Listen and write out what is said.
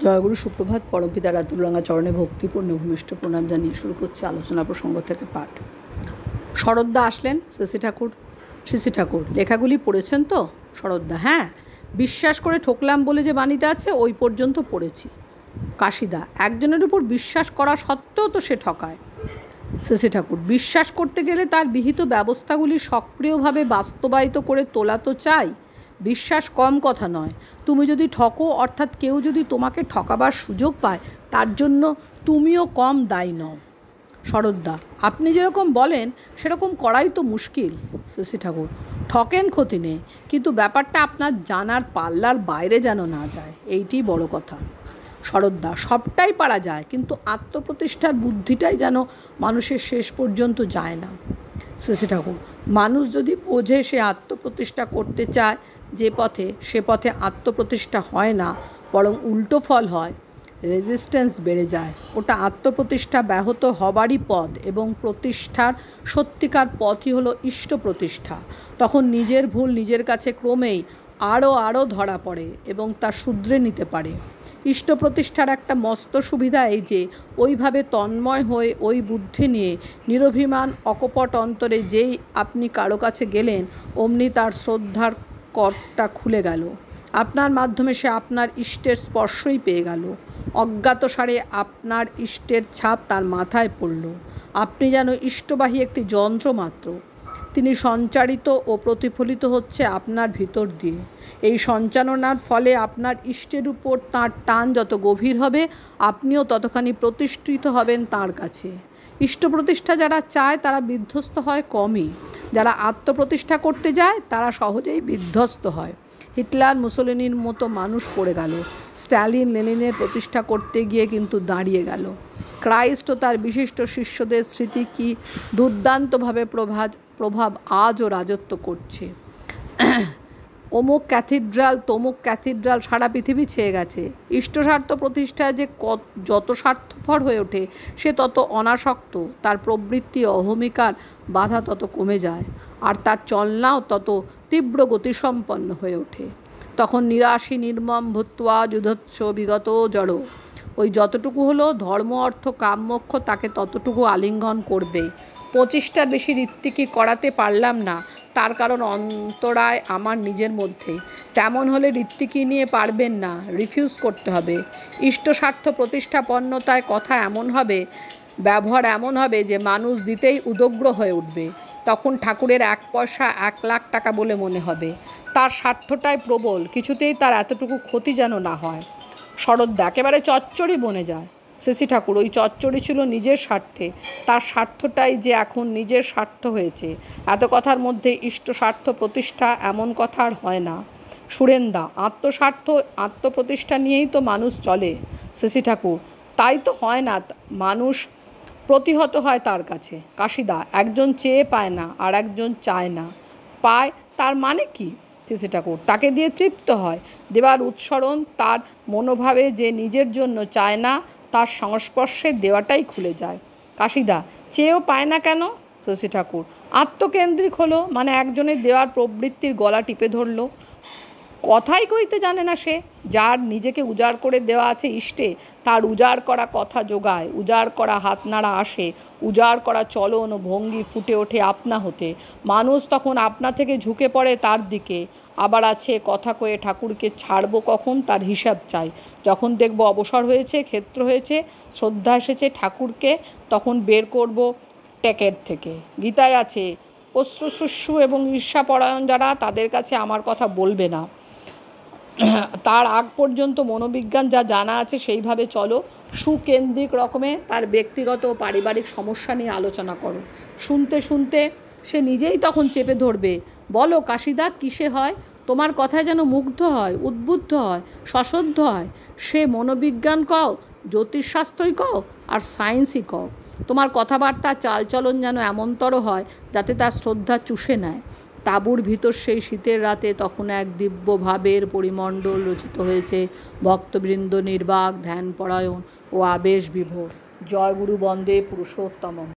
জয়গুরু সুপ্রভাত। পরমপিতা রাতুলরাঙা চরণে ভক্তিপূর্ণ ভূমিষ্ঠ প্রণাম জানিয়ে শুরু করছে আলোচনা প্রসঙ্গ থেকে পাঠ। শরৎদা আসলেন। শ্রী ঠাকুর লেখাগুলি পড়েছেন তো? শরৎদা: হ্যাঁ, বিশ্বাস করে ঠকলাম বলে যে বাণীটা আছে ওই পর্যন্ত পড়েছি। কাশিদা: একজনের উপর বিশ্বাস করা সত্ত্বেও তো সে ঠকায়। শ্রী ঠাকুর: বিশ্বাস করতে গেলে তার বিহিত ব্যবস্থাগুলি সক্রিয়ভাবে বাস্তবায়িত করে তোলা তো চাই। বিশ্বাস কম কথা নয়। তুমি যদি ঠকো, অর্থাৎ কেউ যদি তোমাকে ঠকাবার সুযোগ পায়, তার জন্য তুমিও কম দায়ী নও। শরৎদা: আপনি যেরকম বলেন সেরকম করাই তো মুশকিল। শ্রী ঠাকুর: ঠকেন, ক্ষতি নেই, কিন্তু ব্যাপারটা আপনার জানার পাল্লার বাইরে যেন না যায়, এইটিই বড় কথা। শরৎদা: সবটাই পারা যায়, কিন্তু আত্মপ্রতিষ্ঠার বুদ্ধিটাই যেন মানুষের শেষ পর্যন্ত যায় না। শ্রী ঠাকুর: মানুষ যদি বোঝে সে আত্মপ্রতিষ্ঠা করতে চায় যে পথে, সে পথে আত্মপ্রতিষ্ঠা হয় না, বরং উল্টো ফল হয়, রেজিস্ট্যান্স বেড়ে যায়। ওটা আত্মপ্রতিষ্ঠা ব্যাহত হবারই পথ, এবং প্রতিষ্ঠার সত্যিকার পথই হলো ইষ্ট প্রতিষ্ঠা। তখন নিজের ভুল নিজের কাছে ক্রমেই আরও ধরা পড়ে এবং তা শুধরে নিতে পারে। ইষ্ট প্রতিষ্ঠার একটা মস্ত সুবিধা এই যে, ওইভাবে তন্ময় হয়ে ওই বুদ্ধি নিয়ে নিরভিমান অকপট অন্তরে যেই আপনি কারো কাছে গেলেন, অমনি তার শ্রদ্ধার করটা খুলে গেল। আপনার মাধ্যমে সে আপনার ইষ্টের স্পর্শই পেয়ে গেল। অজ্ঞাতসারে আপনার ইষ্টের ছাপ তার মাথায় পড়ল। আপনি যেন ইষ্টবাহী একটি যন্ত্র মাত্র। তিনি সঞ্চারিত ও প্রতিফলিত হচ্ছে আপনার ভিতর দিয়ে। এই সঞ্চালনার ফলে আপনার ইষ্টের উপর তাঁর টান যত গভীর হবে, আপনিও ততখানি প্রতিষ্ঠিত হবেন তাঁর কাছে। ইষ্ট প্রতিষ্ঠা যারা চায় তারা বিধ্বস্ত হয় কমই, যারা আত্মপ্রতিষ্ঠা করতে যায় তারা সহজেই বিধ্বস্ত হয়। হিটলার মুসোলিনির মতো মানুষ পড়ে গেল, স্ট্যালিন লেনিনের প্রতিষ্ঠা করতে গিয়ে কিন্তু দাঁড়িয়ে গেল। ক্রাইস্ট ও তার বিশিষ্ট শিষ্যদের স্মৃতি কি দুর্দান্তভাবে প্রভাব আজও রাজত্ব করছে। অমুক ক্যাথিড্রাল তমুক ক্যাথিড্রাল সারা পৃথিবী ছেয়ে গেছে। ইষ্টস্বার্থ প্রতিষ্ঠায় যে যত স্বার্থপর হয়ে ওঠে সে তত অনাসক্ত, তার প্রবৃত্তি অহমিকার বাধা তত কমে যায়, আর তার চলনাও তত তীব্র গতিসম্পন্ন হয়ে ওঠে। তখন নিরাশী নির্মম ভূত্বা যুধৎস বিগত জড়। ওই যতটুকু হলো ধর্ম অর্থ কাম মোক্ষ, তাকে ততটুকু আলিঙ্গন করবে। 25টার বেশি ঋত্বিকই করাতে পারলাম না, তার কারণ অন্তরায় আমার নিজের মধ্যে। তেমন হলে ঋত্বিকী নিয়ে পারবেন না, রিফিউজ করতে হবে। ইষ্টস্বার্থ প্রতিষ্ঠাপন্নতায় কথা এমন হবে, ব্যবহার এমন হবে যে মানুষ দিতেই উদগ্র হয়ে উঠবে। তখন ঠাকুরের 1 পয়সা 1 লাখ টাকা বলে মনে হবে। তার স্বার্থটাই প্রবল, কিছুতেই তার এতটুকু ক্ষতি যেন না হয়। শরৎদা: একেবারে চচ্চড়ি বনে যায়। শ্রী ঠাকুর: ওই চচ্চড়ি ছিল নিজের স্বার্থে, তার স্বার্থটাই যে এখন নিজের স্বার্থ হয়েছে। এত কথার মধ্যে ইষ্ট স্বার্থ প্রতিষ্ঠা এমন কথা আর হয় না। সুরেন্দা: আত্মস্বার্থ আত্মপ্রতিষ্ঠা নিয়েই তো মানুষ চলে। শ্রী ঠাকুর: তাই তো হয় না, মানুষ প্রতিহত হয় তার কাছে। কাশিদা: একজন চেয়ে পায় না, আর একজন চায় না। পায় তার মানে কি? শ্রী ঠাকুর: তাকে দিয়ে তৃপ্ত হয়। দেবার উৎসরণ তার মনোভাবে, যে নিজের জন্য চায় না, তার সংস্পর্শে দেওয়াটাই খুলে যায়। কাশিদা: চেয়েও পায় না কেন? শ্রী ঠাকুর: আত্মকেন্দ্রিক হলো, মানে একজনের দেওয়ার প্রবৃত্তির গলা টিপে ধরল। কথাই কইতে জানে না সে। যার নিজেকে উজাড় করে দেওয়া আছে ইষ্টে, তার উজাড় করা কথা জোগায়, উজাড় করা হাত নাড়া আসে, উজাড় করা চলন ও ভঙ্গি ফুটে ওঠে আপনা হতে। মানুষ তখন আপনা থেকে ঝুঁকে পড়ে তার দিকে। আবার আছে, কথা কয়ে ঠাকুরকে ছাড়বো কখন তার হিসাব চাই। যখন দেখব অবসর হয়েছে, ক্ষেত্র হয়েছে, শ্রদ্ধা এসেছে ঠাকুরকে, তখন বের করব ট্যাকের থেকে। গীতায় আছে, অশ্রুশুষ্যু এবং ঈর্ষাপরায়ণ যারা, তাদের কাছে আমার কথা বলবে না। তার আগ পর্যন্ত মনোবিজ্ঞান যা জানা আছে সেইভাবে চলো। সুকেন্দ্রিক রকমে তার ব্যক্তিগত ও পারিবারিক সমস্যা নিয়ে আলোচনা করো। শুনতে শুনতে সে নিজেই তখন চেপে ধরবে। বলো কাশিদা, কিসে হয়? তোমার কথায় যেন মুগ্ধ হয়, উদ্বুদ্ধ হয়, সশ্রদ্ধ হয়। সে মনোবিজ্ঞান কও, জ্যোতিষশাস্ত্রই কও, আর সায়েন্সই কও। তোমার কথাবার্তা চালচলন যেন এমনতর হয় যাতে তার শ্রদ্ধা চুষে নেয়। তাঁবুর ভিতর সেই শীতের রাতে তখন এক দিব্য ভাবের পরিমণ্ডল রচিত হয়েছে। ভক্তবৃন্দ নির্বাক, ধ্যানপরায়ণ ও আবেশ বিভোর। জয় গুরু বন্দে পুরুষোত্তমম।